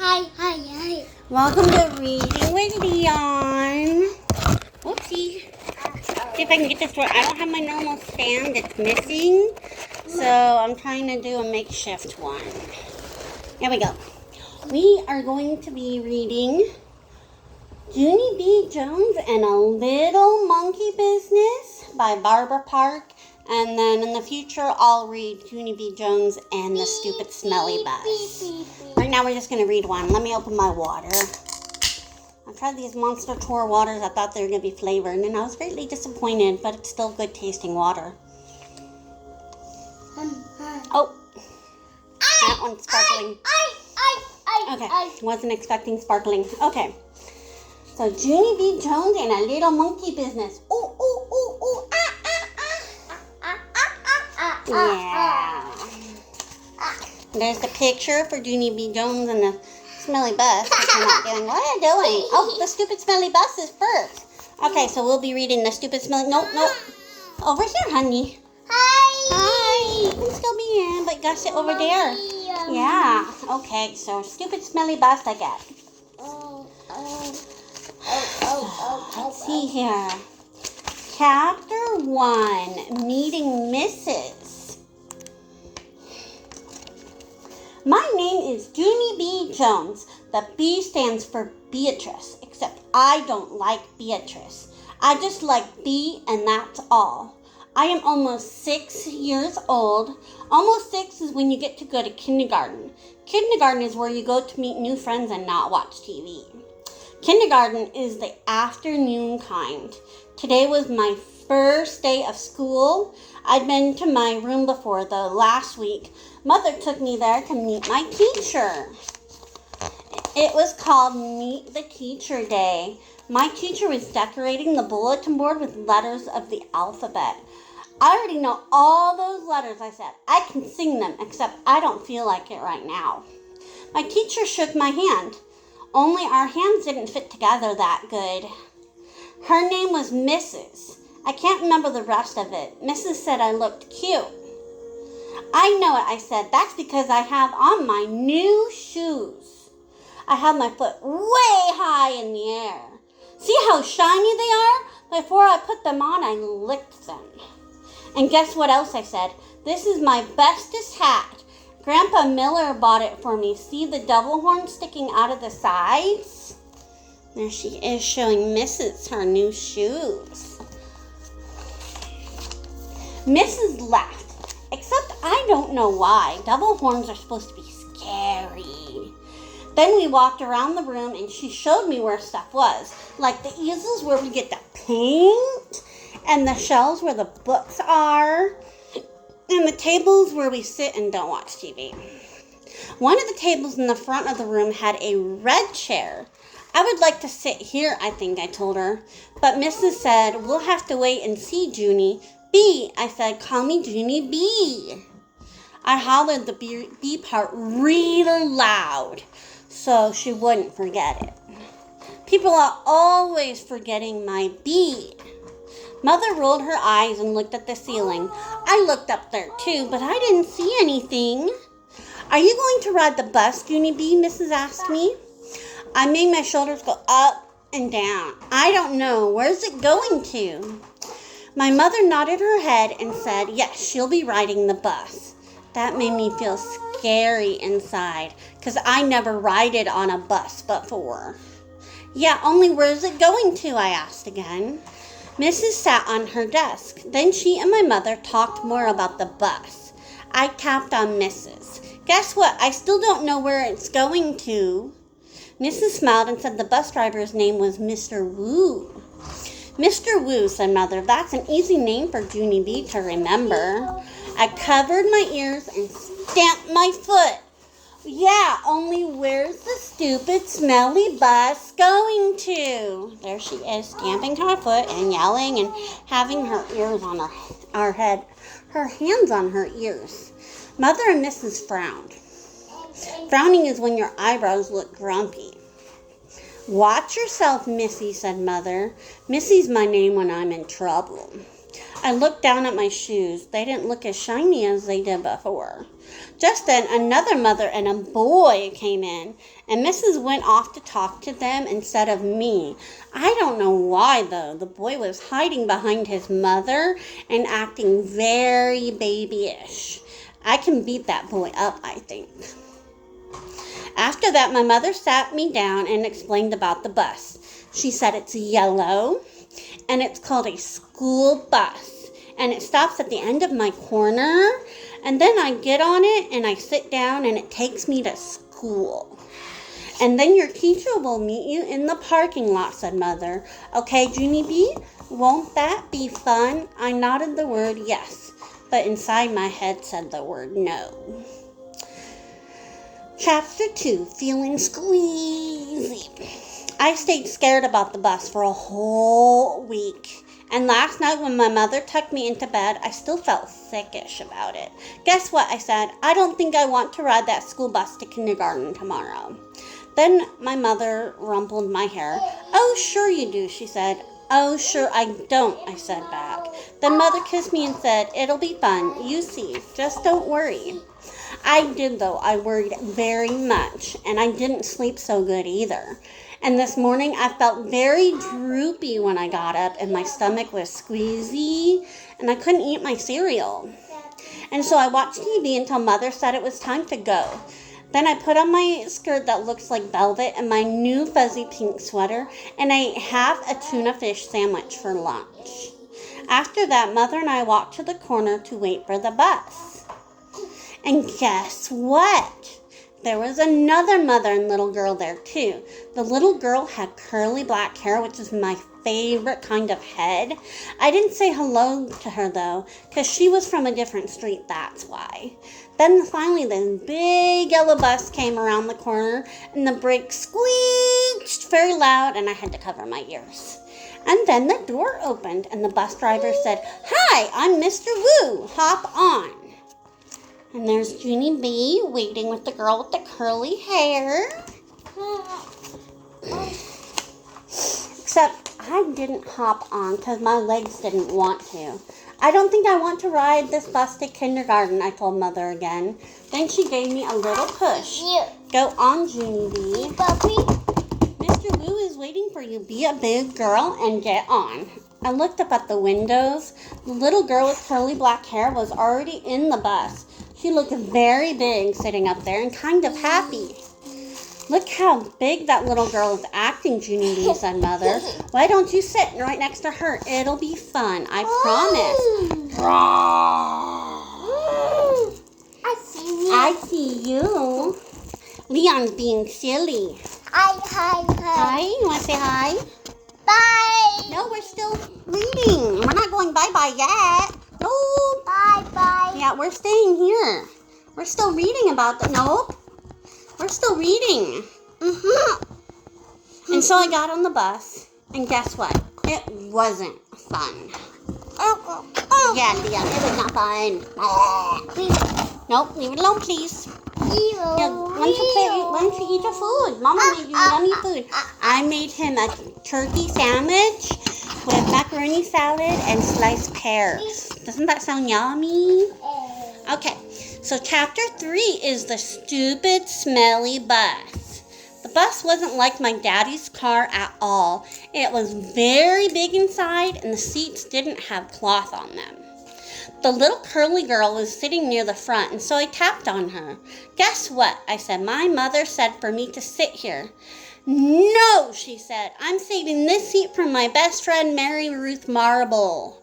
Hi. Welcome to Reading with Leon. Oopsie. See if I can get this one. I don't have my normal stand. It's missing. So I'm trying to do a makeshift one. Here we go. We are going to be reading Junie B. Jones and a Little Monkey Business by Barbara Park. And then in the future, I'll read Junie B. Jones and the Stupid Smelly Bus. Right now, we're just going to read one. Let me open my water. I tried these Monster Tour waters. I thought they were going to be flavored, and I was greatly disappointed, but it's still good tasting water. Oh, that one's sparkling. Okay, wasn't expecting sparkling. Okay, so Junie B. Jones and a Little Monkey Business. Yeah. There's the picture for Junie B. Jones and the smelly bus. Which we're not doing. What are you doing? Oh, the stupid smelly bus is first. Okay, so we'll be reading the stupid smelly. Nope. Over here, honey. Hi. You can still be in, but you gotta sit over there. Yeah. Okay, so stupid smelly bus, I guess. Let's see here. Chapter 1, Meeting Mrs. My name is Junie B. Jones. The B stands for Beatrice, except I don't like Beatrice. I just like B, and that's all. I am almost 6 years old. Almost 6 is when you get to go to kindergarten. Kindergarten is where you go to meet new friends and not watch TV. Kindergarten is the afternoon kind. Today was my first day of school. I'd been to my room before, though, last week. Mother took me there to meet my teacher. It was called Meet the Teacher Day. My teacher was decorating the bulletin board with letters of the alphabet. I already know all those letters, I said. I can sing them, except I don't feel like it right now. My teacher shook my hand. Only our hands didn't fit together that good. Her name was Mrs. I can't remember the rest of it. Mrs. said I looked cute. I know it, I said. That's because I have on my new shoes. I have my foot way high in the air. See how shiny they are? Before I put them on, I licked them. And guess what else I said? This is my bestest hat. Grandpa Miller bought it for me. See the devil horn sticking out of the sides? There she is showing Mrs. her new shoes. Mrs. laughed, except I don't know why. Devil horns are supposed to be scary. Then we walked around the room and she showed me where stuff was, like the easels where we get the paint, and the shelves where the books are, and the tables where we sit and don't watch TV. One of the tables in the front of the room had a red chair. I would like to sit here, I think, I told her. But Mrs. said, we'll have to wait and see, Junie. B, I said, call me Junie B. I hollered the B part really loud so she wouldn't forget it. People are always forgetting my B. Mother rolled her eyes and looked at the ceiling. I looked up there too, but I didn't see anything. Are you going to ride the bus, Junie B? Mrs. asked me. I made my shoulders go up and down. I don't know. Where's it going to? My mother nodded her head and said, yes, she'll be riding the bus. That made me feel scary inside, because I never rided on a bus before. Yeah, only where's it going to? I asked again. Mrs. sat on her desk. Then she and my mother talked more about the bus. I tapped on Mrs. Guess what? I still don't know where it's going to. Mrs. smiled and said the bus driver's name was Mr. Wu. Mr. Wu, said Mother. That's an easy name for Junie B to remember. I covered my ears and stamped my foot. Yeah, only where's the stupid smelly bus going to? There she is, stamping her foot and yelling and having her ears on her head, her hands on her ears. Mother and Mrs. frowned. Frowning is when your eyebrows look grumpy. Watch yourself, Missy, said Mother. Missy's my name when I'm in trouble. I looked down at my shoes. They didn't look as shiny as they did before. Just then, another mother and a boy came in, and Mrs. went off to talk to them instead of me. I don't know why, though. The boy was hiding behind his mother and acting very babyish. I can beat that boy up, I think. After that, my mother sat me down and explained about the bus. She said it's yellow, and it's called a school bus, and it stops at the end of my corner, and then I get on it, and I sit down, and it takes me to school. And then your teacher will meet you in the parking lot, said Mother. Okay, Junie B, won't that be fun? I nodded the word yes, but inside my head said the word no. Chapter 2, Feeling Squeezy. I stayed scared about the bus for a whole week. And last night when my mother tucked me into bed, I still felt sickish about it. Guess what? I said, I don't think I want to ride that school bus to kindergarten tomorrow. Then my mother rumpled my hair. Oh, sure you do, she said. Oh, sure I don't, I said back. Then Mother kissed me and said, it'll be fun. You see, just don't worry. I did, though. I worried very much, and I didn't sleep so good either. And this morning, I felt very droopy when I got up, and my stomach was squeezy, and I couldn't eat my cereal. And so I watched TV until Mother said it was time to go. Then I put on my skirt that looks like velvet and my new fuzzy pink sweater, and I ate half a tuna fish sandwich for lunch. After that, Mother and I walked to the corner to wait for the bus. And guess what? There was another mother and little girl there too. The little girl had curly black hair, which is my favorite kind of head. I didn't say hello to her though, because she was from a different street, that's why. Then finally the big yellow bus came around the corner and the brake squeaked very loud and I had to cover my ears. And then the door opened and the bus driver said, Hi, I'm Mr. Woo, hop on. And there's Junie B waiting with the girl with the curly hair. Except I didn't hop on because my legs didn't want to. I don't think I want to ride this bus to kindergarten, I told Mother again. Then she gave me a little push. Go on, Junie B. Mr. Woo is waiting for you. Be a big girl and get on. I looked up at the windows. The little girl with curly black hair was already in the bus. She looked very big sitting up there and kind of happy. Look how big that little girl is acting, Junie B, said Mother. Why don't you sit right next to her? It'll be fun, I promise. I see you. Leon's being silly. Hi, you want to say hi? Bye. No, we're still reading. We're not going bye-bye yet. No. Bye. Yeah, we're staying here. We're still reading about the... Nope. We're still reading. And so I got on the bus, and guess what? It wasn't fun. Yeah, Leon, it was not fun. Nope, leave it alone, please. Yeah, why don't you eat your food? Mama made you yummy food. I made him a turkey sandwich with macaroni salad and sliced pears. Doesn't that sound yummy? Okay, so chapter 3 is the stupid, smelly bus. The bus wasn't like my daddy's car at all. It was very big inside and the seats didn't have cloth on them. The little curly girl was sitting near the front, and so I tapped on her. Guess what? I said, my mother said for me to sit here. No, she said, I'm saving this seat for my best friend, Mary Ruth Marble.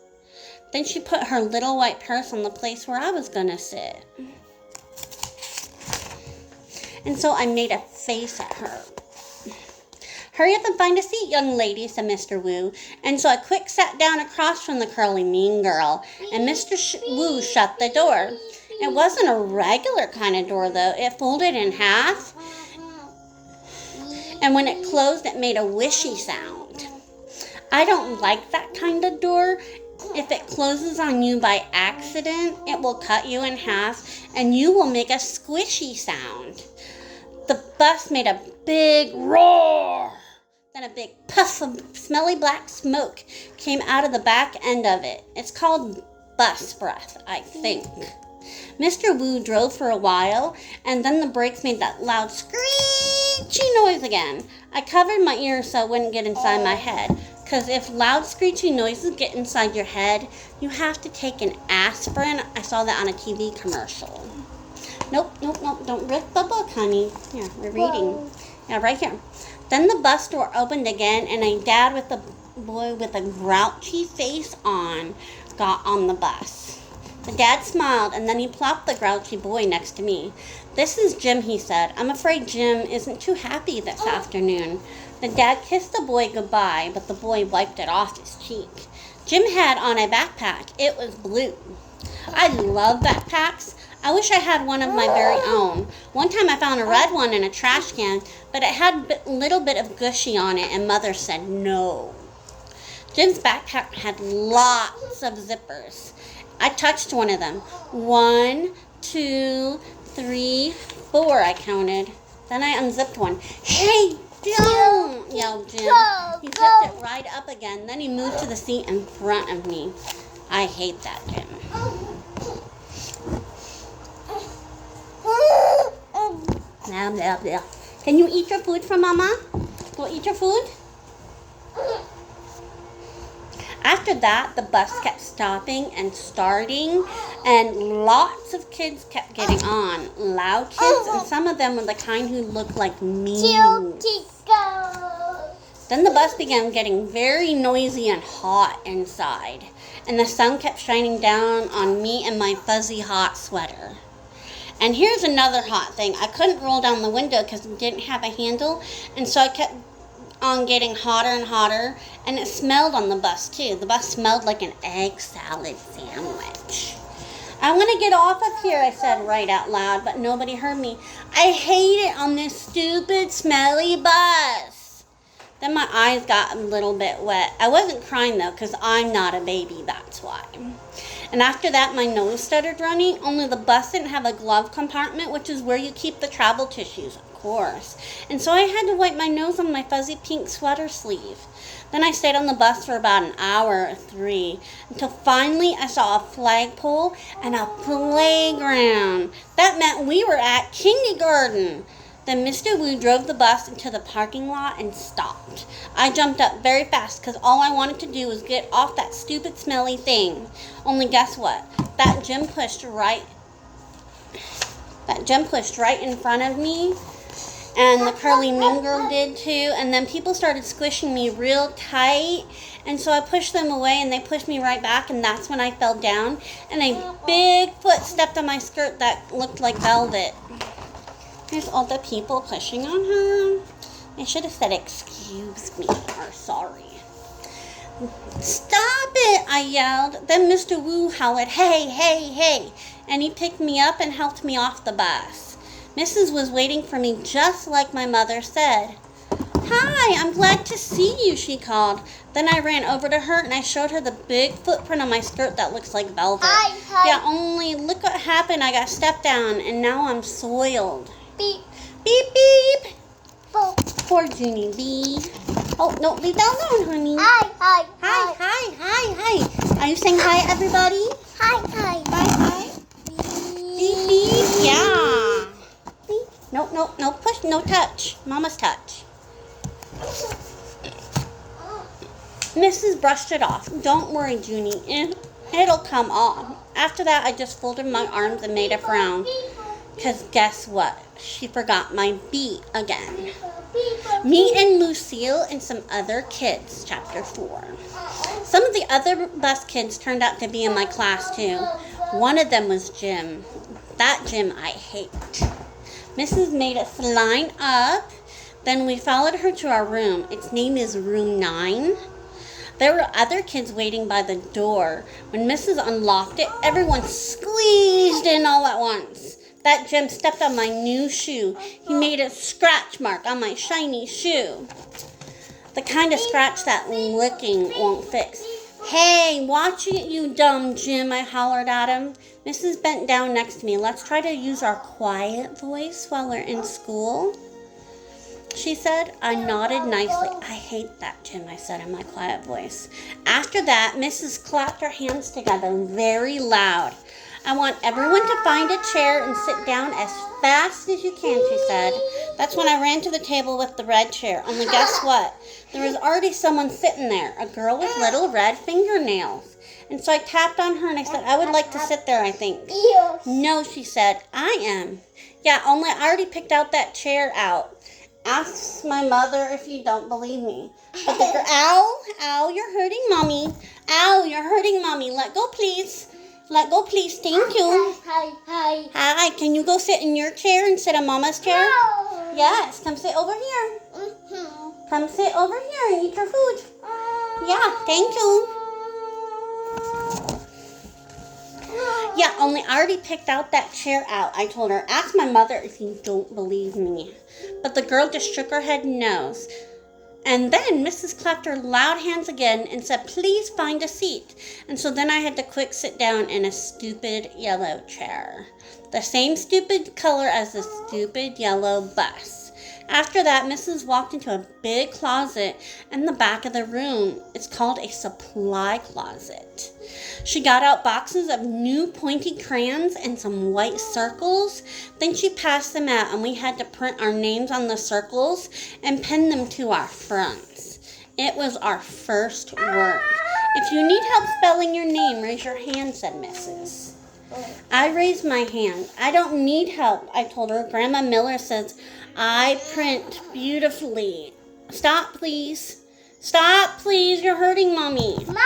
Then she put her little white purse on the place where I was going to sit. And so I made a face at her. Hurry up and find a seat, young lady, said Mr. Woo. And so I quick sat down across from the curly mean girl, and Mr. Woo shut the door. It wasn't a regular kind of door, though. It folded in half, and when it closed, it made a wishy sound. I don't like that kind of door. If it closes on you by accident, it will cut you in half, and you will make a squishy sound. The bus made a big roar. Then a big puff of smelly black smoke came out of the back end of it. It's called bus breath, I think. Mr. Wu drove for a while, and then the brakes made that loud screechy noise again. I covered my ears so it wouldn't get inside my head, because if loud screechy noises get inside your head, you have to take an aspirin. I saw that on a TV commercial. Nope, don't rip the book, honey. Here, we're reading. Yeah, right here. Then the bus door opened again, and a dad with a boy with a grouchy face on got on the bus. The dad smiled, and then he plopped the grouchy boy next to me. "This is Jim," he said. "I'm afraid Jim isn't too happy this afternoon." The dad kissed the boy goodbye, but the boy wiped it off his cheek. Jim had on a backpack. It was blue. I love backpacks. I wish I had one of my very own. One time I found a red one in a trash can, but it had a little bit of gushy on it, and Mother said no. Jim's backpack had lots of zippers. I touched one of them. 1, 2, 3, 4, I counted. Then I unzipped one. "Hey, don't!" yelled Jim. He zipped it right up again. Then he moved to the seat in front of me. I hate that, Jim. Blah, blah, blah. Can you eat your food for Mama? Go eat your food? After that, the bus kept stopping and starting, and lots of kids kept getting on. Loud kids, and some of them were the kind who looked like me. Then the bus began getting very noisy and hot inside, and the sun kept shining down on me and my fuzzy hot sweater. And here's another hot thing. I couldn't roll down the window because it didn't have a handle, and so I kept on getting hotter and hotter, and it smelled on the bus too. The bus smelled like an egg salad sandwich. "I want to get off of here," I said right out loud, but nobody heard me. "I hate it on this stupid, smelly bus." Then my eyes got a little bit wet. I wasn't crying though, because I'm not a baby, that's why. And after that, my nose started running, only the bus didn't have a glove compartment, which is where you keep the travel tissues, of course. And so I had to wipe my nose on my fuzzy pink sweater sleeve. Then I stayed on the bus for about an hour or 3, until finally I saw a flagpole and a playground. That meant we were at kindergarten. Then Mr. Wu drove the bus into the parking lot and stopped. I jumped up very fast because all I wanted to do was get off that stupid smelly thing. Only guess what? That gym pushed right in front of me, and the curly mean girl did too, and then people started squishing me real tight, and so I pushed them away and they pushed me right back, and that's when I fell down, and a big foot stepped on my skirt that looked like velvet. There's all the people pushing on her. I should have said excuse me or sorry. "Stop it," I yelled. Then Mr. Wu hollered, "Hey, hey, hey," and he picked me up and helped me off the bus. Mrs. was waiting for me just like my mother said. "Hi, I'm glad to see you," she called. Then I ran over to her and I showed her the big footprint on my skirt that looks like velvet. Hi. Yeah, only look what happened. I got stepped down and now I'm soiled. Beep. Beep, beep. Boop. Poor Junie B. Oh, no, leave that alone, honey. Hi. Hi. Are you saying hi, everybody? Hi. Hi. Beep, beep. Yeah. Beep. No push, no touch. Mama's touch. Mrs. brushed it off. "Don't worry, Junie. It'll come off." After that, I just folded my arms and made a frown. Because guess what? She forgot my B again. Me and Lucille and some other kids, chapter 4. Some of the other bus kids turned out to be in my class too. One of them was Jim. That Jim I hate. Mrs. made us line up. Then we followed her to our room. Its name is room 9. There were other kids waiting by the door. When Mrs. unlocked it, everyone squeezed in all at once. That Jim stepped on my new shoe. He made a scratch mark on my shiny shoe. The kind of scratch that licking won't fix. "Hey, watch it, you dumb Jim," I hollered at him. Mrs. bent down next to me. "Let's try to use our quiet voice while we're in school." she said. I nodded nicely. I hate that, Jim, I said in my quiet voice. After that, Mrs. clapped her hands together very loud. I want everyone to find a chair and sit down as fast as you can, she said. That's when I ran to the table with the red chair. Only guess what? There was already someone sitting there, a girl with little red fingernails. And so I tapped on her and I said, I would like to sit there, I think. No, she said, I am. Yeah, only I already picked out that chair out. Ask my mother if you don't believe me. But the girl, ow, you're hurting mommy. Ow, you're hurting mommy. Let go, please. Let go, please. Thank you. Hi, can you go sit in your chair instead of Mama's chair? No. Yes, come sit over here. Mm-hmm. Come sit over here and eat your food. Yeah, thank you. Yeah, only I already picked out that chair out. I told her, ask my mother if you don't believe me. But the girl just shook her head no. And then Mrs. clapped her loud hands again and said, please find a seat. And so then I had to quick sit down in a stupid yellow chair. The same stupid color as the stupid yellow bus. After that, Mrs. walked into a big closet in the back of the room. It's called a supply closet. She got out boxes of new pointy crayons and some white circles. Then she passed them out and we had to print our names on the circles and pin them to our fronts. It was our first work. If you need help spelling your name, raise your hand, said Mrs. I raised my hand. I don't need help, I told her. Grandma Miller says, I print beautifully. Stop, please. Stop, please. You're hurting mommy. Mine.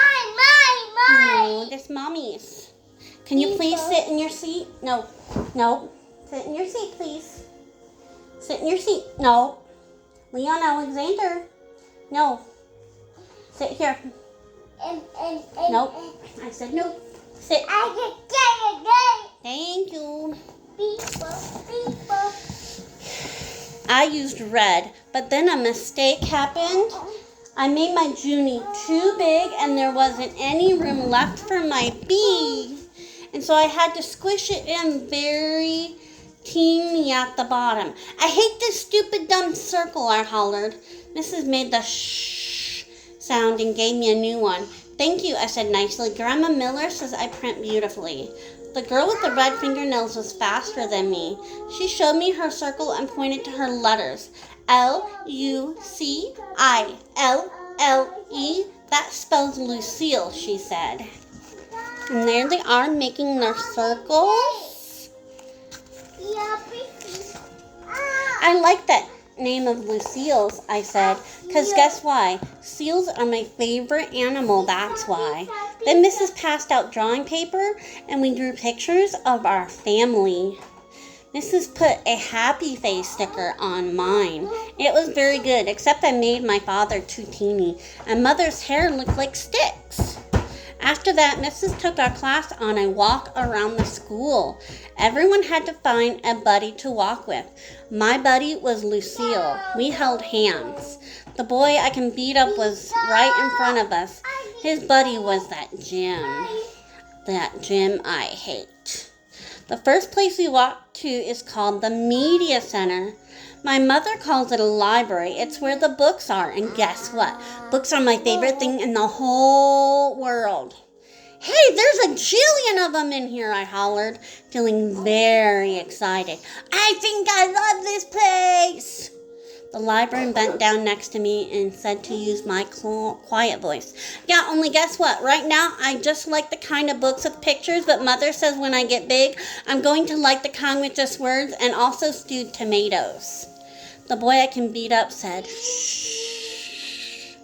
No, that's mommy's. Can you please sit in your seat? No. Sit in your seat, please. Sit in your seat. No. Leon Alexander. No. Sit here. Nope. I said no. Sit. Thank you. I used red, but then a mistake happened. I made my Junie too big and there wasn't any room left for my B. And so I had to squish it in very teeny at the bottom. I hate this stupid dumb circle, I hollered. Mrs. made the shh sound and gave me a new one. Thank you, I said nicely. Grandma Miller says I print beautifully. The girl with the red fingernails was faster than me. She showed me her circle and pointed to her letters. Lucille. That spells Lucille, she said. And there they are making their circles. I like that name of Lucille's, I said, because guess why? Seals are my favorite animal, that's why. Then Mrs. passed out drawing paper and we drew pictures of our family. Mrs. put a happy face sticker on mine. It was very good, except I made my father too teeny, and Mother's hair looked like sticks. After that, Mrs. took our class on a walk around the school. Everyone had to find a buddy to walk with. My buddy was Lucille. We held hands. The boy I can beat up was right in front of us. His buddy was that Jim. That Jim I hate. The first place we walked to is called the Media Center. My mother calls it a library. It's where the books are. And guess what? Books are my favorite thing in the whole world. Hey, there's a jillion of them in here, I hollered, feeling very excited. I think I love this place. The librarian bent down next to me and said to use my quiet voice. Yeah, only guess what? Right now, I just like the kind of books with pictures, but Mother says when I get big, I'm going to like the kind with just words and also stewed tomatoes. The boy I can beat up said, shh.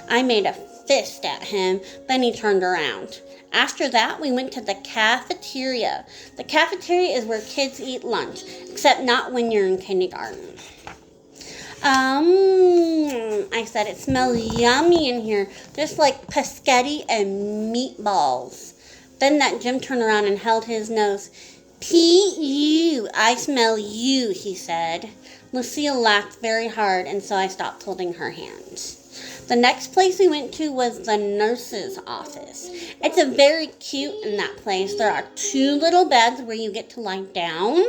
I made a fist at him, then he turned around. After that, we went to the cafeteria. The cafeteria is where kids eat lunch, except not when you're in kindergarten. I said, it smells yummy in here, just like paschetti and meatballs. Then that Jim turned around and held his nose. P.U., I smell you, he said. Lucille laughed very hard, and so I stopped holding her hand. The next place we went to was the nurse's office. It's a very cute in that place. There are 2 little beds where you get to lie down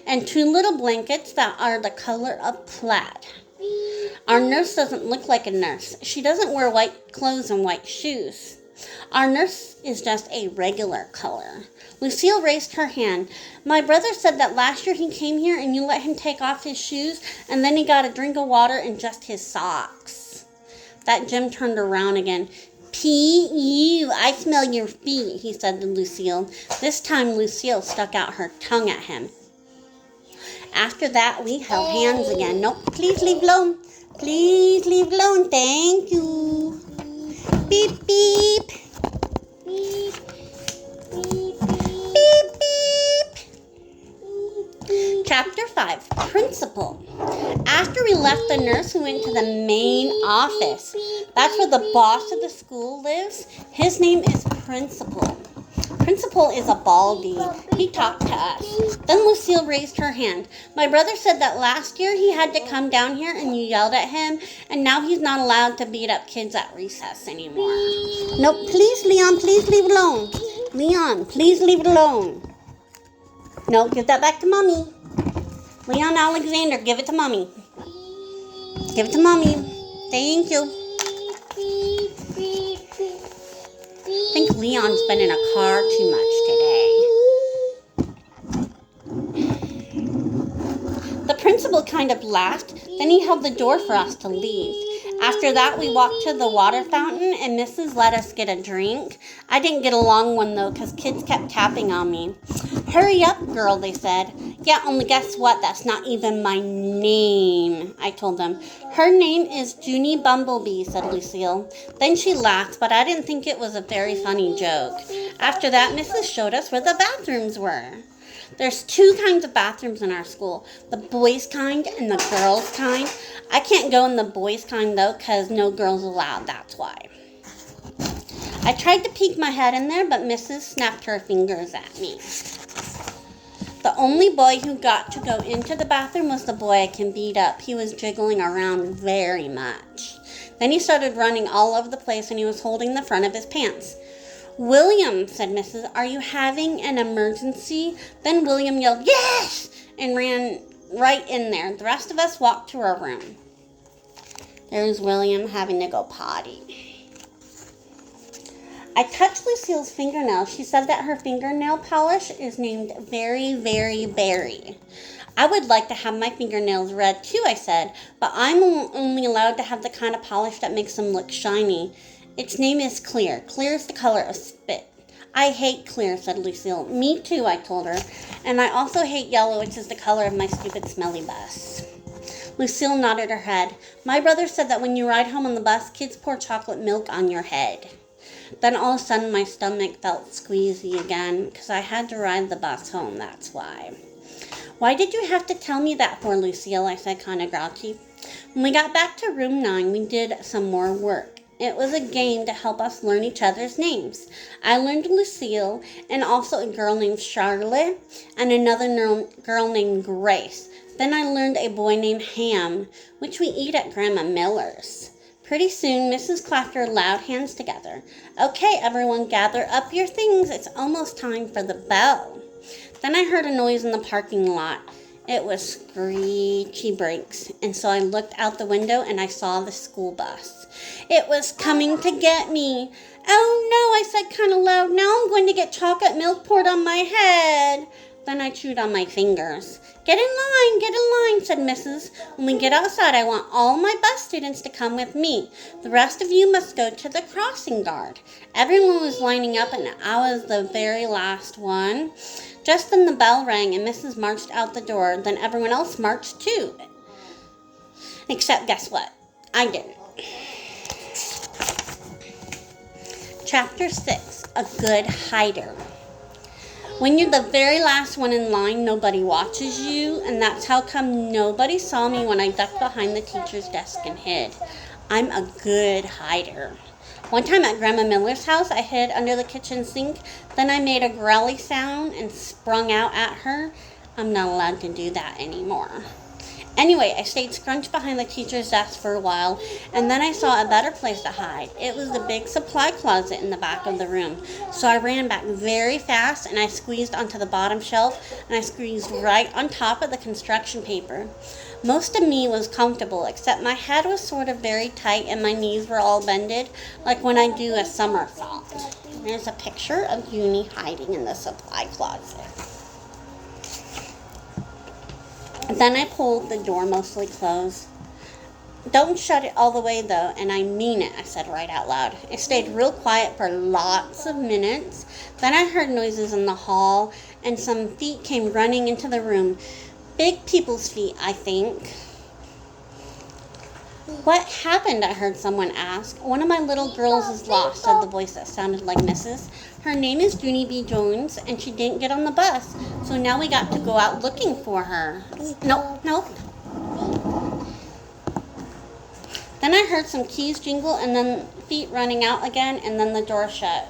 and 2 little blankets that are the color of plaid. Our nurse doesn't look like a nurse. She doesn't wear white clothes and white shoes. Our nurse is just a regular color. Lucille raised her hand. My brother said that last year he came here and you let him take off his shoes and then he got a drink of water and just his socks. That Jim turned around again. P.U., I smell your feet, he said to Lucille. This time Lucille stuck out her tongue at him. After that, we held hands again. Nope, please leave alone. Please leave alone. Thank you. Beep, beep. Beep. Beep. Beep, beep. Chapter 5, Principal. After we left the nurse, we went to the main office. That's where the boss of the school lives. His name is Principal. Principal is a baldy. He talked to us. Then Lucille raised her hand. My brother said that last year he had to come down here and you yelled at him, and now he's not allowed to beat up kids at recess anymore. Nope, please, Leon, please leave it alone. Leon, please leave it alone. No, give that back to Mommy. Leon Alexander, give it to Mommy. Give it to Mommy. Thank you. I think Leon's been in a car too much today. The principal kind of laughed, then he held the door for us to leave. After that, we walked to the water fountain and Mrs. let us get a drink. I didn't get a long one though because kids kept tapping on me. Hurry up, girl, they said. Yeah, only guess what? That's not even my name, I told them. Her name is Junie Bumblebee, said Lucille. Then she laughed, but I didn't think it was a very funny joke. After that, Mrs. showed us where the bathrooms were. There's 2 kinds of bathrooms in our school, the boys' kind and the girls' kind. I can't go in the boys' kind, though, because no girls allowed, that's why. I tried to peek my head in there, but Mrs. snapped her fingers at me. The only boy who got to go into the bathroom was the boy I can beat up. He was jiggling around very much. Then he started running all over the place, and he was holding the front of his pants. William, said Mrs., are you having an emergency? Then William yelled, yes, and ran right in there. The rest of us walked to our room. There's William having to go potty. I touched Lucille's fingernail. She said that her fingernail polish is named Very, Very Berry. I would like to have my fingernails red too, I said, but I'm only allowed to have the kind of polish that makes them look shiny. Its name is Clear. Clear is the color of spit. I hate clear, said Lucille. Me too, I told her. And I also hate yellow, which is the color of my stupid smelly bus. Lucille nodded her head. My brother said that when you ride home on the bus, kids pour chocolate milk on your head. Then all of a sudden my stomach felt squeezy again because I had to ride the bus home, that's why. Why did you have to tell me that for, Lucille? I said kind of grouchy. When we got back to room 9, we did some more work. It was a game to help us learn each other's names. I learned Lucille and also a girl named Charlotte and another girl named Grace. Then I learned a boy named Ham, which we eat at Grandma Miller's. Pretty soon, Mrs. clapped her loud hands together. Okay, everyone, gather up your things. It's almost time for the bell. Then I heard a noise in the parking lot. It was screechy brakes, and so I looked out the window and I saw the school bus. It was coming to get me. Oh no, I said kind of loud. Now I'm going to get chocolate milk poured on my head. Then I chewed on my fingers. Get in line, said Mrs. When we get outside, I want all my bus students to come with me. The rest of you must go to the crossing guard. Everyone was lining up, and I was the very last one. Just then the bell rang, and Mrs. marched out the door. Then everyone else marched too. Except, guess what? I didn't. Chapter 6, A Good Hider. When you're the very last one in line, nobody watches you, and that's how come nobody saw me when I ducked behind the teacher's desk and hid. I'm a good hider. One time at Grandma Miller's house, I hid under the kitchen sink, then I made a growly sound and sprung out at her. I'm not allowed to do that anymore. Anyway, I stayed scrunched behind the teacher's desk for a while, and then I saw a better place to hide. It was the big supply closet in the back of the room. So I ran back very fast, and I squeezed onto the bottom shelf, and I squeezed right on top of the construction paper. Most of me was comfortable, except my head was sort of very tight, and my knees were all bended, like when I do a somersault. There's a picture of Junie hiding in the supply closet. Then I pulled the door mostly closed. Don't shut it all the way though, and I mean it, I said right out loud. It stayed real quiet for lots of minutes. Then I heard noises in the hall, and some feet came running into the room. Big people's feet, I think. What happened? I heard someone ask. One of my little girls is lost, said the voice that sounded like Mrs. Her name is Junie B. Jones, and she didn't get on the bus. So now we got to go out looking for her. Nope. Then I heard some keys jingle, and then feet running out again, and then the door shut.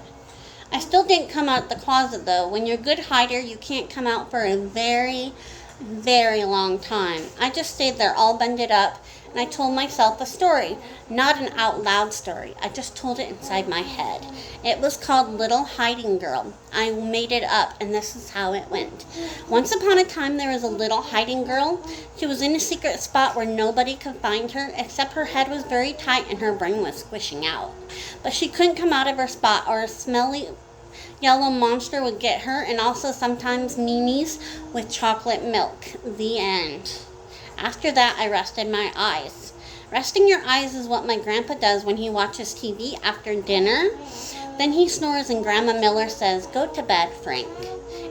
I still didn't come out the closet, though. When you're a good hider, you can't come out for a very, very long time. I just stayed there all bended up, and I told myself a story. Not an out loud story. I just told it inside my head. It was called Little Hiding Girl. I made it up, and this is how it went. Once upon a time, there was a little hiding girl. She was in a secret spot where nobody could find her, except her head was very tight and her brain was squishing out. But she couldn't come out of her spot, or a smelly yellow monster would get her, and also sometimes meanies with chocolate milk. The end. After that, I rested my eyes. Resting your eyes is what my grandpa does when he watches TV after dinner. Then he snores and Grandma Miller says, "Go to bed, Frank."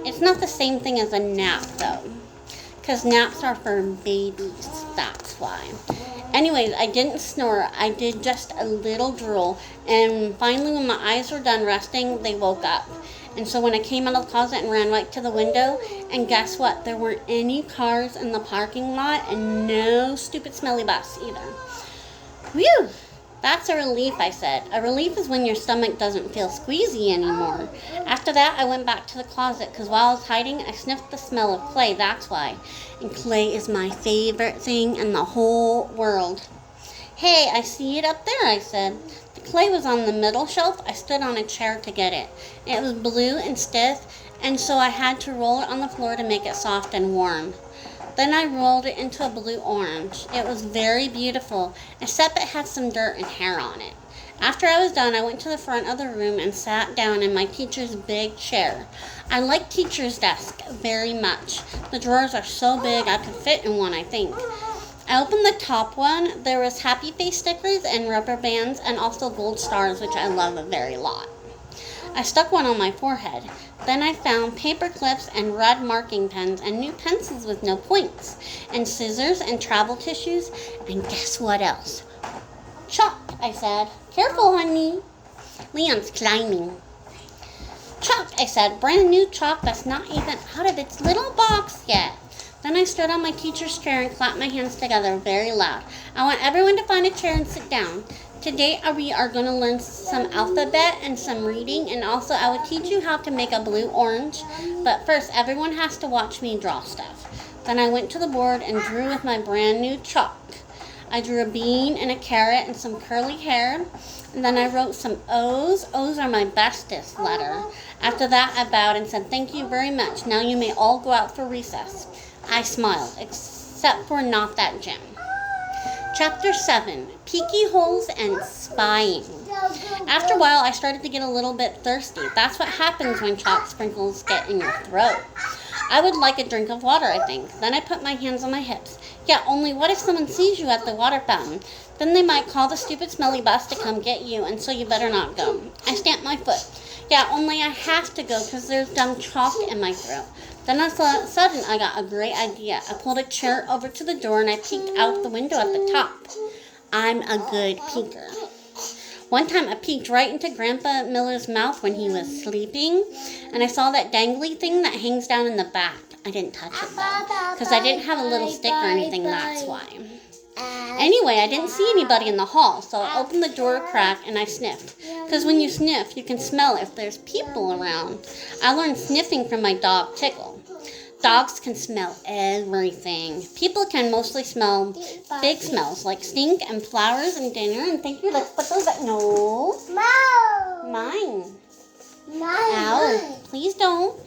It's not the same thing as a nap, though, because naps are for babies, that's why. Anyways, I didn't snore. I did just a little drool, and finally when my eyes were done resting, they woke up. And so when I came out of the closet and ran right to the window, and guess what? There weren't any cars in the parking lot, and no stupid smelly bus either. Whew! That's a relief, I said. A relief is when your stomach doesn't feel squeezy anymore. After that, I went back to the closet, because while I was hiding, I sniffed the smell of clay, that's why. And clay is my favorite thing in the whole world. "Hey, I see it up there," I said. The clay was on the middle shelf. I stood on a chair to get it. It was blue and stiff, and so I had to roll it on the floor to make it soft and warm. Then I rolled it into a blue orange. It was very beautiful, except it had some dirt and hair on it. After I was done, I went to the front of the room and sat down in my teacher's big chair. I like teacher's desk very much. The drawers are so big I could fit in one, I think. I opened the top one. There was happy face stickers and rubber bands and also gold stars, which I love a very lot. I stuck one on my forehead. Then I found paper clips and red marking pens and new pencils with no points, and scissors and travel tissues, and guess what else? "Chalk," I said. "Careful, honey. Leon's climbing." "Chalk," I said. "Brand new chalk that's not even out of its little box yet." Then I stood on my teacher's chair and clapped my hands together very loud. "I want everyone to find a chair and sit down. Today we are going to learn some alphabet and some reading, and also I will teach you how to make a blue orange. But first, everyone has to watch me draw stuff." Then I went to the board and drew with my brand new chalk. I drew a bean and a carrot and some curly hair. And then I wrote some O's. O's are my bestest letter. After that, I bowed and said, "Thank you very much. Now you may all go out for recess." I smiled, except for not that Jim. Chapter 7, Peeky Holes and Spying. After a while, I started to get a little bit thirsty. That's what happens when chalk sprinkles get in your throat. I would like a drink of water, I think. Then I put my hands on my hips. Yeah, only what if someone sees you at the water fountain? Then they might call the stupid smelly bus to come get you, and so you better not go. I stamped my foot. Yeah, only I have to go because there's dumb chalk in my throat. Then all of a sudden, I got a great idea. I pulled a chair over to the door and I peeked out the window at the top. I'm a good peeker. One time I peeked right into Grandpa Miller's mouth when he was sleeping, and I saw that dangly thing that hangs down in the back. I didn't touch it though, because I didn't have a little stick or anything, that's why. Anyway, I didn't see anybody in the hall, so I opened the door a crack and I sniffed. Because when you sniff, you can smell if there's people around. I learned sniffing from my dog, Tickle. Dogs can smell everything. People can mostly smell big smells like stink and flowers and dinner. And thank you, let's put those back. No. Mine. Ow. Please don't.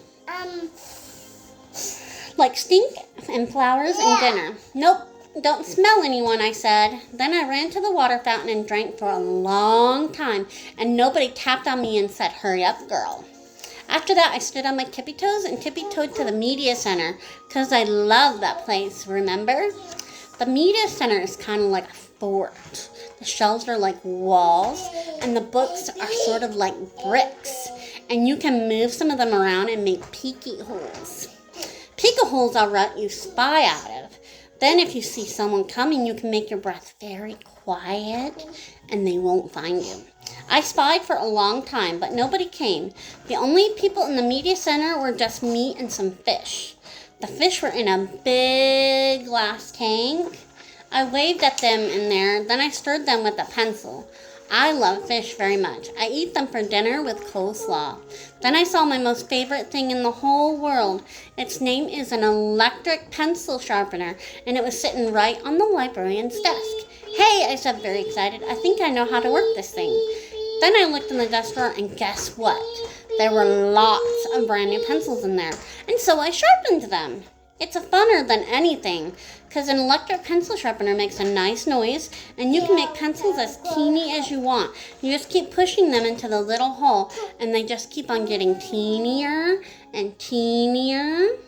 Like stink and flowers and dinner. Nope. Don't smell anyone, I said. Then I ran to the water fountain and drank for a long time, and nobody tapped on me and said, hurry up, girl. After that, I stood on my tippy toes and tippy-toed to the media center, because I love that place, remember? The media center is kind of like a fort. The shelves are like walls, and the books are sort of like bricks, and you can move some of them around and make peeky holes. Peeky holes I'll let you spy out of. Then if you see someone coming, you can make your breath very quiet and they won't find you. I spied for a long time, but nobody came. The only people in the media center were just me and some fish. The fish were in a big glass tank. I waved at them in there, then I stirred them with a pencil. I love fish very much. I eat them for dinner with coleslaw. Then I saw my most favorite thing in the whole world. Its name is an electric pencil sharpener, and it was sitting right on the librarian's desk. Hey, I said very excited. I think I know how to work this thing. Then I looked in the desk drawer, and guess what? There were lots of brand new pencils in there, and so I sharpened them. It's funner than anything, because an electric pencil sharpener makes a nice noise, and you can make pencils as teeny as you want. You just keep pushing them into the little hole, and they just keep on getting teenier and teenier.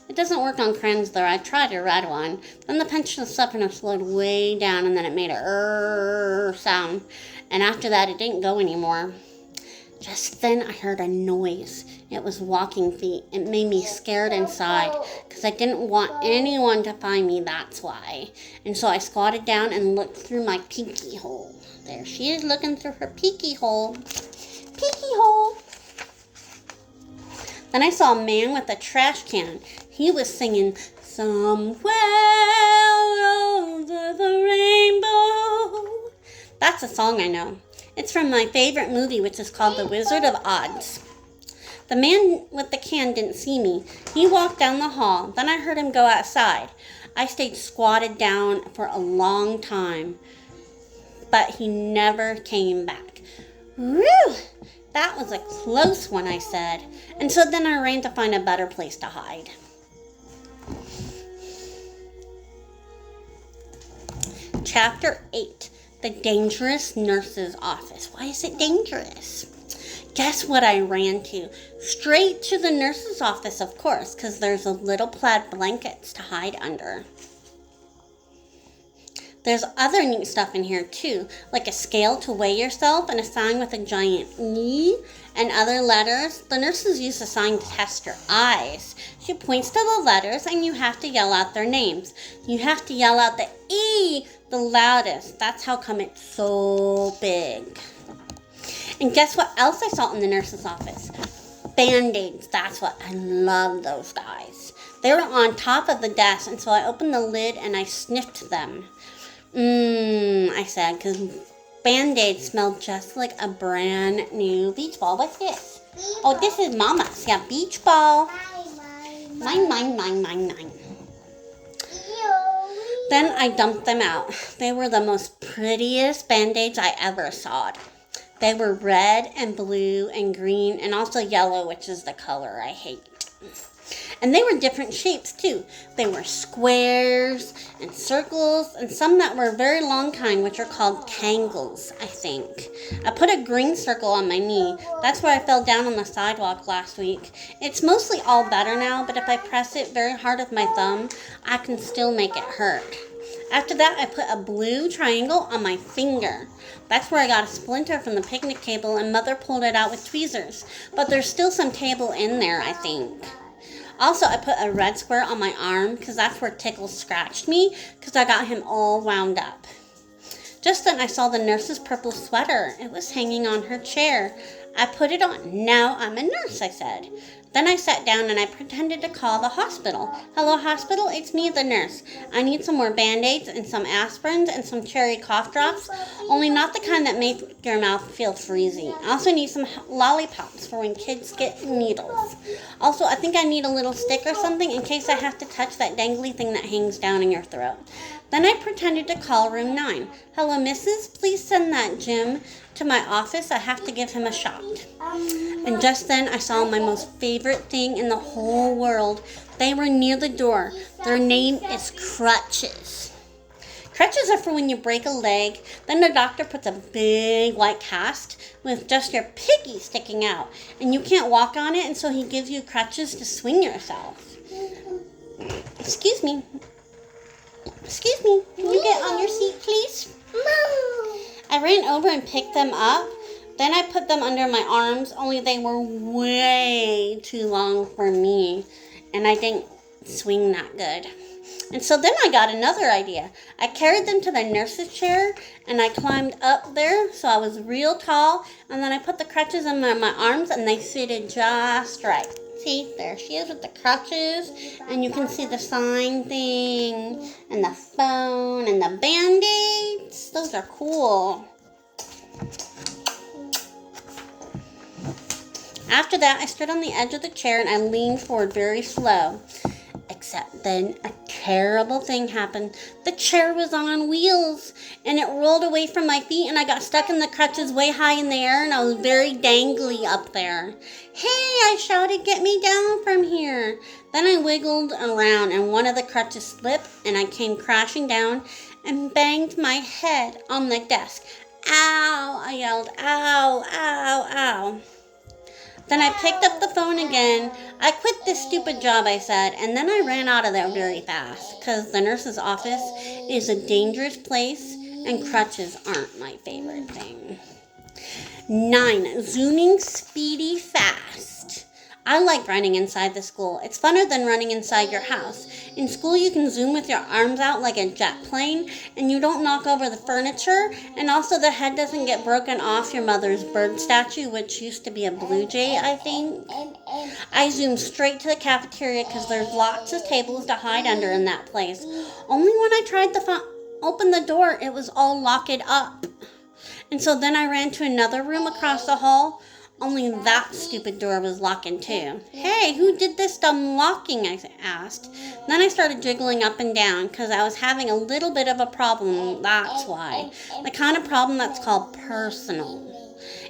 It doesn't work on crayons, though. I tried a red one. Then the pencil sharpener slowed way down, and then it made a sound. And after that, it didn't go anymore. Just then, I heard a noise. It was walking feet. It made me scared inside because I didn't want anyone to find me, that's why. And so I squatted down and looked through my peeky hole. There she is looking through her peeky hole. Peeky hole. Then I saw a man with a trash can. He was singing, somewhere over the rainbow. That's a song I know. It's from my favorite movie, which is called The Wizard of Oz. The man with the can didn't see me. He walked down the hall. Then I heard him go outside. I stayed squatted down for a long time, but he never came back. Whew! That was a close one, I said. And so then I ran to find a better place to hide. Chapter 8. The dangerous nurse's office. Why is it dangerous? Guess what I ran to? Straight to the nurse's office, of course, because there's a little plaid blankets to hide under. There's other neat stuff in here, too, like a scale to weigh yourself and a sign with a giant E and other letters. The nurses use the sign to test your eyes. She points to the letters, and you have to yell out their names. You have to yell out the E the loudest. That's how come it's so big. And guess what else I saw in the nurse's office? Band-Aids. That's what. I love those guys. They were on top of the desk, and so I opened the lid and I sniffed them. I said, because Band-Aids smelled just like a brand new beach ball. What's this? Oh, this is Mama's. Yeah, beach ball. Mine. Then I dumped them out. They were the most prettiest Band-Aids I ever saw. They were red and blue and green and also yellow, which is the color I hate. And they were different shapes, too. They were squares and circles and some that were very long kind, which are called tangles, I think. I put a green circle on my knee. That's where I fell down on the sidewalk last week. It's mostly all better now, but if I press it very hard with my thumb, I can still make it hurt. After that, I put a blue triangle on my finger. That's where I got a splinter from the picnic table, and Mother pulled it out with tweezers. But there's still some table in there, I think. Also, I put a red square on my arm because that's where Tickle scratched me because I got him all wound up. Just then, I saw the nurse's purple sweater. It was hanging on her chair. I put it on. Now I'm a nurse, I said. Then I sat down and I pretended to call the hospital. Hello, hospital, it's me, the nurse. I need some more Band-Aids and some aspirins and some cherry cough drops, only not the kind that make your mouth feel freezy. I also need some lollipops for when kids get needles. Also, I think I need a little stick or something in case I have to touch that dangly thing that hangs down in your throat. Then I pretended to call room 9. Hello, Mrs. Please send that Jim to my office. I have to give him a shot. And just then I saw my most favorite thing in the whole world. They were near the door. Their name is crutches. Crutches are for when you break a leg. Then the doctor puts a big white cast with just your piggy sticking out. And you can't walk on it, and so he gives you crutches to swing yourself. Excuse me. Excuse me, can you get on your seat, please? I ran over and picked them up. Then I put them under my arms, only they were way too long for me. And I didn't swing that good. And so then I got another idea. I carried them to the nurse's chair, and I climbed up there, so I was real tall. And then I put the crutches under my arms, and they fitted just right. See, there she is with the crutches, and you can see the sign thing, and the phone, and the Band-Aids. Those are cool. After that, I stood on the edge of the chair, and I leaned forward very slow. Except then a terrible thing happened. The chair was on wheels, and it rolled away from my feet, and I got stuck in the crutches way high in the air, and I was very dangly up there. Hey, I shouted, get me down from here. Then I wiggled around, and one of the crutches slipped, and I came crashing down and banged my head on the desk. Ow, I yelled, ow, ow, ow. Then I picked up the phone again. I quit this stupid job, I said, and then I ran out of there very fast because the nurse's office is a dangerous place and crutches aren't my favorite thing. 9. Zooming speedy fast. I like running inside the school. It's funner than running inside your house. In school, you can zoom with your arms out like a jet plane, and you don't knock over the furniture, and also the head doesn't get broken off your mother's bird statue, which used to be a blue jay, I think. I zoomed straight to the cafeteria because there's lots of tables to hide under in that place. Only when I tried to open the door, it was all locked up. And so then I ran to another room across the hall. Only that stupid door was locking too. Hey, who did this dumb locking? I asked. Then I started jiggling up and down because I was having a little bit of a problem, that's why. The kind of problem that's called personal.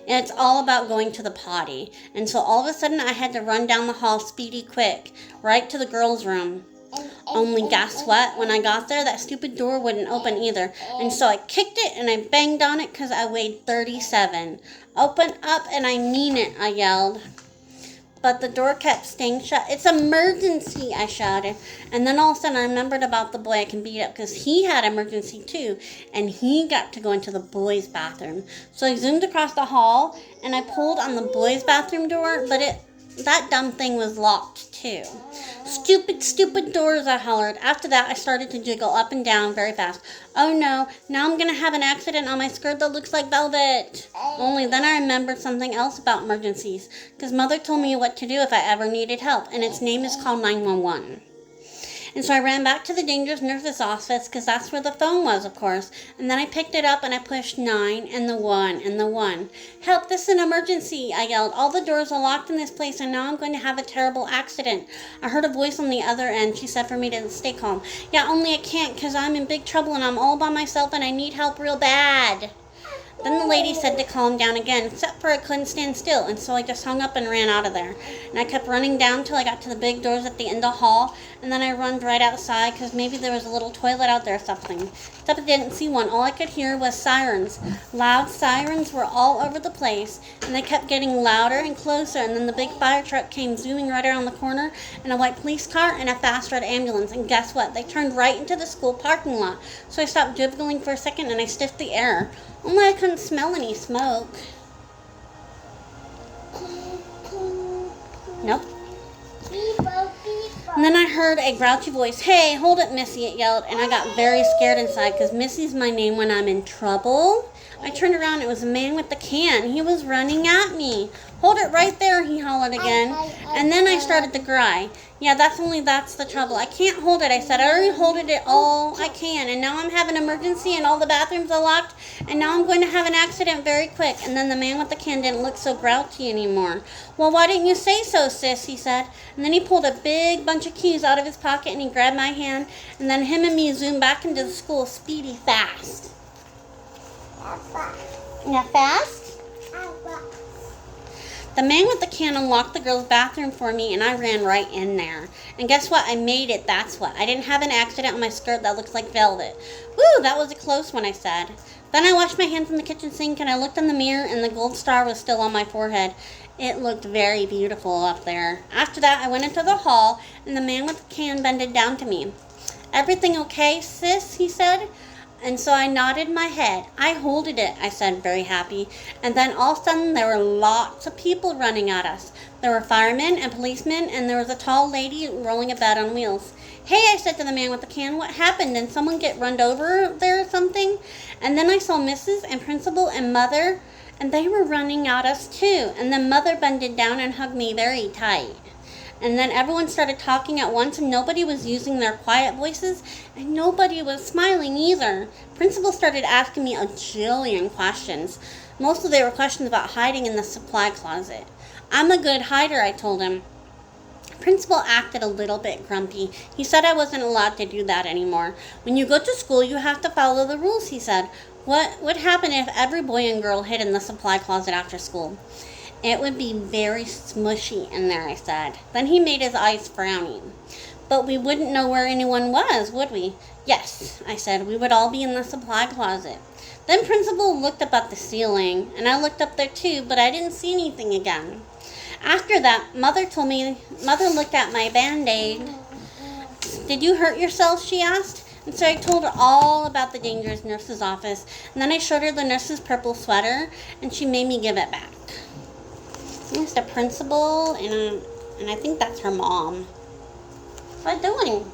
And it's all about going to the potty. And so all of a sudden I had to run down the hall speedy quick, right to the girls' room. Only guess what? When I got there, that stupid door wouldn't open either. And so I kicked it and I banged on it because I weighed 37. Open up, and I mean it, I yelled. But the door kept staying shut. It's emergency, I shouted. And then all of a sudden I remembered about the boy I can beat up because he had emergency too. And he got to go into the boys' bathroom. So I zoomed across the hall and I pulled on the boys' bathroom door, but that dumb thing was locked too. Stupid, stupid doors, I hollered. After that, I started to jiggle up and down very fast. Oh no, now I'm going to have an accident on my skirt that looks like velvet. Only then I remembered something else about emergencies, because Mother told me what to do if I ever needed help, and its name is called 911. And so I ran back to the dangerous nurse's office because that's where the phone was, of course. And then I picked it up and I pushed 9 and the 1 and the 1. Help, this is an emergency, I yelled. All the doors are locked in this place and now I'm going to have a terrible accident. I heard a voice on the other end. She said for me to stay calm. Yeah, only I can't because I'm in big trouble and I'm all by myself and I need help real bad. Then the lady said to calm down again, except for I couldn't stand still, and so I just hung up and ran out of there. And I kept running down till I got to the big doors at the end of the hall, and then I run right outside because maybe there was a little toilet out there or something. Except I didn't see one. All I could hear was sirens. Loud sirens were all over the place, and they kept getting louder and closer, and then the big fire truck came zooming right around the corner, and a white police car and a fast red ambulance. And guess what? They turned right into the school parking lot. So I stopped dribbling for a second and I sniffed the air. Only I couldn't smell any smoke. Nope. And then I heard a grouchy voice. Hey, hold it, Missy, it yelled. And I got very scared inside because Missy's my name when I'm in trouble. I turned around. It was a man with the can. He was running at me. Hold it right there, he hollered again. And then I started to cry. Yeah, that's the trouble. I can't hold it. I said, I already holded it all I can. And now I'm having an emergency and all the bathrooms are locked. And now I'm going to have an accident very quick. And then the man with the can didn't look so grouchy anymore. Well, why didn't you say so, sis, he said. And then he pulled a big bunch of keys out of his pocket and he grabbed my hand. And then him and me zoomed back into the school speedy fast. Not fast? The man with the can unlocked the girls' bathroom for me, and I ran right in there. And guess what? I made it, that's what. I didn't have an accident on my skirt that looks like velvet. Woo, that was a close one, I said. Then I washed my hands in the kitchen sink, and I looked in the mirror, and the gold star was still on my forehead. It looked very beautiful up there. After that, I went into the hall, and the man with the can bended down to me. Everything okay, sis? He said. And so I nodded my head. I holded it, I said, very happy. And then all of a sudden, there were lots of people running at us. There were firemen and policemen, and there was a tall lady rolling a bed on wheels. Hey, I said to the man with the can, what happened? Did someone get run over there or something? And then I saw Mrs. and Principal and Mother, and they were running at us too. And then Mother bended down and hugged me very tight. And then everyone started talking at once, and nobody was using their quiet voices, and nobody was smiling either. Principal started asking me a jillion questions. Most of them were questions about hiding in the supply closet. I'm a good hider, I told him. Principal acted a little bit grumpy. He said I wasn't allowed to do that anymore. When you go to school, you have to follow the rules, he said. What would happen if every boy and girl hid in the supply closet after school? It would be very smushy in there, I said. Then he made his eyes frowning. But we wouldn't know where anyone was, would we? Yes, I said. We would all be in the supply closet. Then Principal looked up at the ceiling, and I looked up there too, but I didn't see anything again. After that, Mother looked at my Band-Aid. Did you hurt yourself, she asked. And so I told her all about the dangerous nurse's office, and then I showed her the nurse's purple sweater, and she made me give it back. It's the principal, and I think that's her mom. What are you doing?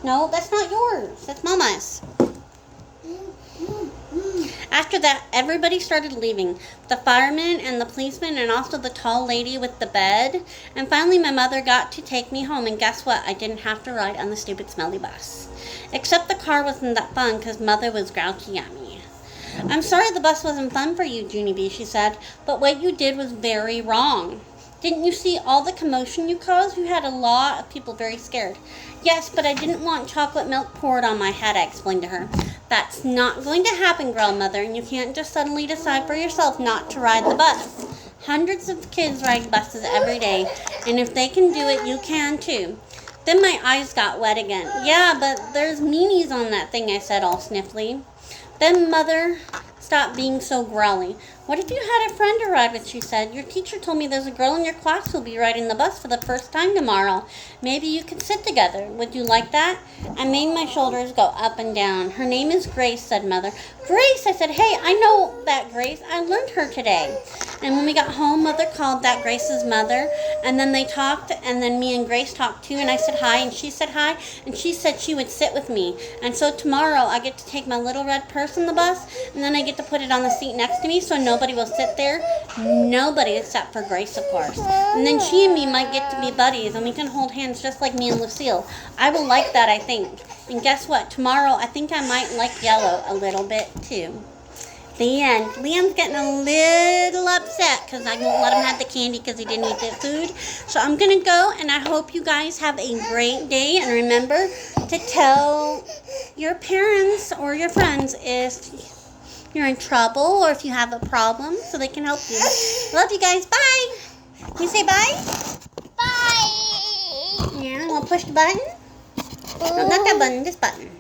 No, that's not yours. That's Mama's. After that, everybody started leaving. The firemen and the policemen and also the tall lady with the bed. And finally, my mother got to take me home. And guess what? I didn't have to ride on the stupid smelly bus. Except the car wasn't that fun because Mother was grouchy at me. I'm sorry the bus wasn't fun for you, Junie B, she said, but what you did was very wrong. Didn't you see all the commotion you caused? You had a lot of people very scared. Yes, but I didn't want chocolate milk poured on my head, I explained to her. That's not going to happen, Grandmother, and you can't just suddenly decide for yourself not to ride the bus. Hundreds of kids ride buses every day, and if they can do it, you can too. Then my eyes got wet again. Yeah, but there's meanies on that thing, I said all sniffly. Then Mother stopped being so growly. What if you had a friend to ride with, she said. Your teacher told me there's a girl in your class who'll be riding the bus for the first time tomorrow. Maybe you could sit together. Would you like that? I made my shoulders go up and down. Her name is Grace, said Mother. Grace, I said, hey, I know that Grace. I learned her today. And when we got home, Mother called that Grace's mother, and then they talked, and then me and Grace talked too, and I said hi, and she said hi, and she said she would sit with me. And so tomorrow I get to take my little red purse on the bus, and then I get to put it on the seat next to me so nobody will sit there. Nobody except for Grace, of course. And then she and me might get to be buddies, and we can hold hands just like me and Lucille. I will like that, I think. And guess what? Tomorrow I think I might like yellow a little bit too. The end. Liam's getting a little upset because I won't let him have the candy because he didn't eat the food. So I'm going to go, and I hope you guys have a great day. And remember to tell your parents or your friends if you're in trouble or if you have a problem so they can help you. Love you guys. Bye. Can you say bye? Bye. Yeah, want to push the button? No, not that button, this button.